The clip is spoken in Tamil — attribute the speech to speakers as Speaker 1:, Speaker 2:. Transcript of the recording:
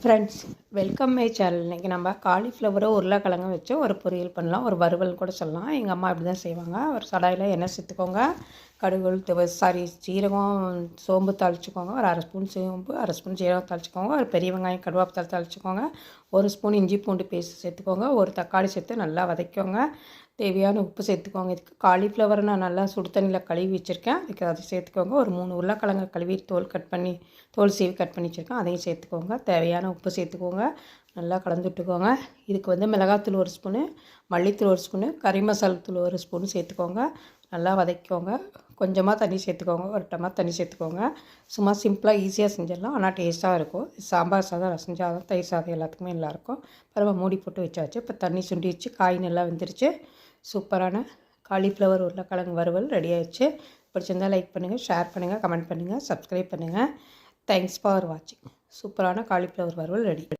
Speaker 1: Friends, welcome my channel. இன்றைக்கி நம்ம காலிஃப்ளவரை உருளைக்கிழங்கு வச்சு ஒரு பொரியல் பண்ணலாம், ஒரு வறுவல் கூட சொல்லலாம். எங்கள் அம்மா இப்படி தான் செய்வாங்க. ஒரு கடாயில் எண்ணெய் சேர்த்துக்கோங்க, கடுகு சீரகம் சோம்பு தாளிச்சுக்கோங்க, ஒரு அரை ஸ்பூன் சோம்பு, அரை ஸ்பூன் சீரகம் தாளிச்சுக்கோங்க, ஒரு பெரிய வெங்காயம் கருவேப்பிலை தாளிச்சுக்கோங்க, ஒரு ஸ்பூன் இஞ்சி பூண்டு பேஸ்ட் சேர்த்துக்கோங்க, ஒரு தக்காளி சேர்த்து நல்லா வதக்கிக்கோங்க. தேவையான உப்பு சேர்த்துக்கோங்க. இதுக்கு காலிஃப்ளவரை நான் நல்லா சுடு தண்ணியில் கழுவி வச்சுருக்கேன், அதுக்கு அதை சேர்த்துக்கோங்க. ஒரு 3 உருளைக்கிழங்கு கழுவி தோல் சீவி கட் பண்ணி வச்சுருக்கேன், அதையும் சேர்த்துக்கோங்க. தேவையான உப்பு சேர்த்துக்கோங்க, நல்லா கலந்து விட்டுக்கோங்க. இதுக்கு மிளகாத்தூள் 1 ஸ்பூனு, மல்லித்தூள் 1 ஸ்பூனு, கறி மசாலா தூள் 1 ஸ்பூன் சேர்த்துக்கோங்க. நல்லா வதக்கிக்கோங்க. கொஞ்சமாக தண்ணி சேர்த்துக்கோங்க, ஒரு டம்ளர் தண்ணி சேர்த்துக்கோங்க. சும்மா சிம்பிளாக ஈஸியாக செஞ்சிடலாம், ஆனால் டேஸ்ட்டாக இருக்கும். சாம்பார் சாதம், ரசம் சாதம், தயிர் சாதம் எல்லாத்துக்குமே நல்லாயிருக்கும். பரவாயில்ல, மூடி போட்டு வச்சாச்சு. இப்போ தண்ணி சுண்டிடுச்சு, காய் நல்லா வெந்துருச்சு. சூப்பரான காலிஃப்ளவர் உருளைக்கிழங்கு வறுவல் ரெடி ஆயிடுச்சு. பிடிச்சிருந்தால் லைக் பண்ணுங்கள், ஷேர் பண்ணுங்கள், கமெண்ட் பண்ணுங்கள், சப்ஸ்கிரைப் பண்ணுங்கள். தேங்க்ஸ் ஃபார் வாட்சிங். சூப்பரான காலிஃப்ளவர் வறுவல் ரெடி.